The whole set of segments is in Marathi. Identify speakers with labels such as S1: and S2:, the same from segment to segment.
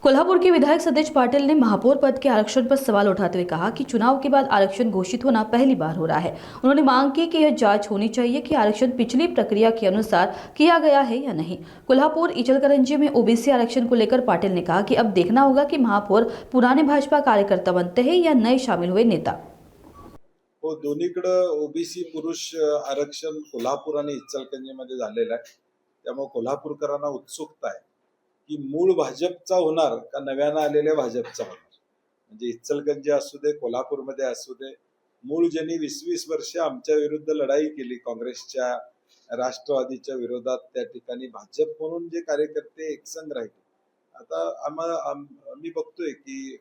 S1: कोल्हापुर के विधायक सतेज पाटिल ने महापौर पद के आरक्षण पर सवाल उठाते हुए कहा कि चुनाव के बाद आरक्षण घोषित होना पहली बार हो रहा है। उन्होंने मांग की कि यह जांच होनी चाहिए कि आरक्षण पिछली प्रक्रिया के अनुसार किया गया है या नहीं। कोल्हापुर इचलकरंजी में ओबीसी आरक्षण को लेकर पाटिल ने कहा कि अब देखना होगा कि महापौर पुराने भाजपा कार्यकर्ता बनते हैं या नए शामिल हुए नेता।
S2: हो, दोन्हीकडे ओबीसी पुरुष आरक्षण कोल्हापूर आणि इचलकरंजीमध्ये झालेलं आहे. त्यामुळे कोल्हापूरकरांना उत्सुकता आहे की मूळ भाजपचा होणार का नव्यानं आलेल्या भाजपचा होणार. म्हणजे इचलकरंजी असू दे, कोल्हापूरमध्ये असू दे, मूळ ज्यांनी 20-20 वर्ष आमच्या विरुद्ध लढाई केली काँग्रेसच्या राष्ट्रवादीच्या विरोधात, त्या ठिकाणी भाजप म्हणून जे कार्यकर्ते एकसंघ राहिले. आता आम्ही बघतोय की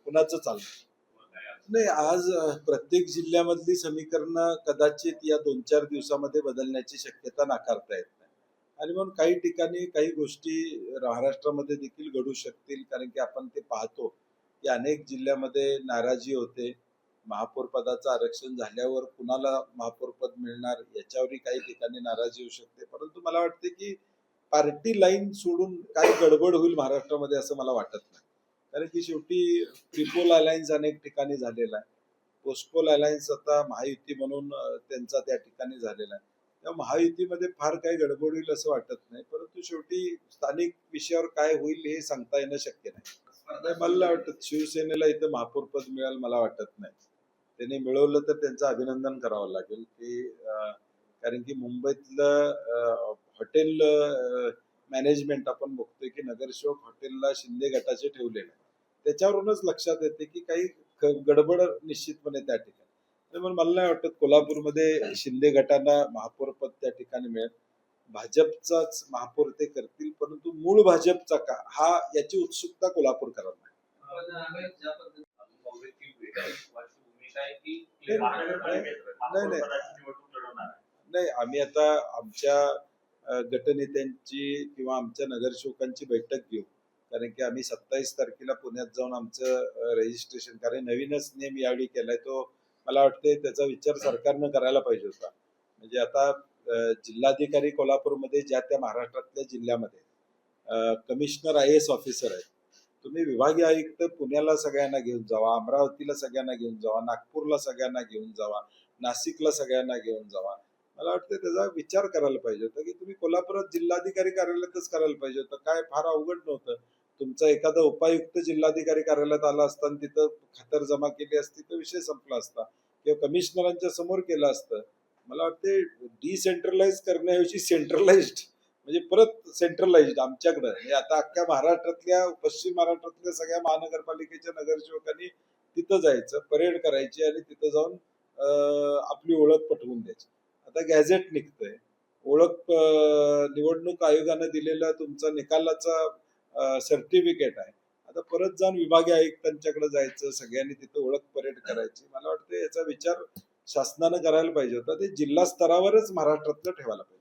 S2: कुणाचं चाललं नाही. आज प्रत्येक जिल्ह्यामधली समीकरणं कदाचित या 2-4 दिवसामध्ये बदलण्याची शक्यता नाकारता येत नाही. आणि म्हणून काही ठिकाणी काही गोष्टी महाराष्ट्रामध्ये देखील घडू शकतील, कारण की आपण ते पाहतो की अनेक जिल्ह्यामध्ये नाराजी होते. महापौर पदाचं आरक्षण झाल्यावर कुणाला महापौर पद मिळणार याच्यावरही काही ठिकाणी नाराजी होऊ शकते. परंतु मला वाटते की पार्टी लाईन सोडून काही गडबड होईल महाराष्ट्रामध्ये असं मला वाटत नाही. कारण की शेवटी ट्रिपोल अलायन्स अनेक ठिकाणी झालेला आहे. पोस्टपोल अलायन्स आता महायुती म्हणून त्यांचा त्या ठिकाणी झालेला आहे. त्या महायुतीमध्ये फार काही गडबड होईल असं वाटत नाही. परंतु शेवटी स्थानिक विषयावर काय होईल हे सांगता येणं शक्य नाही. मला वाटतं शिवसेनेला इथं महापौर पद मिळेल मला वाटत नाही. त्यांनी मिळवलं तर त्यांचं अभिनंदन करावं लागेल की कारण की मुंबईतलं हॉटेल मॅनेजमेंट आपण बघतोय की नगरसेवक हॉटेलला शिंदे गटाचे ठेवलेले आहे. त्याच्यावरूनच लक्षात येते की काही गडबड निश्चितपणे त्या ठिकाणी. त्यामुळे मला नाही वाटत कोल्हापूरमध्ये शिंदे गटांना महापौर पद त्या ठिकाणी मिळेल. भाजपचाच महापौर ते करतील, परंतु मूळ भाजपचा का हा याची उत्सुकता कोल्हापूरकरांना नाही. आम्ही आता आमच्या गटनेत्यांची किंवा आमच्या नगरसेवकांची बैठक घेऊ. कारण की आम्ही 27 तारखेला पुण्यात जाऊन आमचं रजिस्ट्रेशन, कारण नवीनच नेम यावेळी केलाय, तो मला वाटते त्याचा विचार सरकारनं करायला पाहिजे होता. म्हणजे आता जिल्हाधिकारी कोल्हापूरमध्ये ज्या त्या महाराष्ट्रातल्या जिल्ह्यामध्ये कमिशनर IAS ऑफिसर आहेत. तुम्ही विभागीय आयुक्त पुण्याला सगळ्यांना घेऊन जावा, अमरावतीला सगळ्यांना घेऊन जावा, नागपूरला सगळ्यांना घेऊन जावा, नाशिकला सगळ्यांना घेऊन जावा. मला वाटतं त्याचा विचार करायला पाहिजे होता की तुम्ही कोल्हापुरात जिल्हाधिकारी कार्यालयातच करायला पाहिजे होतं. काय फार अवघड नव्हतं. तुमचा एखादा उपायुक्त जिल्हाधिकारी कार्यालयात आला असता आणि तिथं खातर जमा केली असती तर विषय संपला असता, किंवा कमिशनरांच्या समोर केलं असतं. मला वाटते डिसेंट्रलाइज करण्याऐवजी सेंट्रलाइज्ड, म्हणजे परत सेंट्रलाइज्ड आमच्याकडं, म्हणजे आता अख्ख्या महाराष्ट्रातल्या पश्चिम महाराष्ट्रातल्या सगळ्या महानगरपालिकेच्या नगरसेवकांनी तिथं जायचं, परेड करायची आणि तिथं जाऊन आपली ओळख पटवून द्यायची. आता गॅझेट निघतंय, ओळख निवडणूक आयोगानं दिलेला तुमचा निकालाचा सर्टिफिकेट आहे. आता परत जाऊन विभागीय आयुक्तांच्याकडे जायचं, सगळ्यांनी तिथं ओळख परेड करायची. मला वाटतं याचा विचार शासनानं करायला पाहिजे होता. ते जिल्हा स्तरावरच महाराष्ट्रातलं ठेवायला पाहिजे.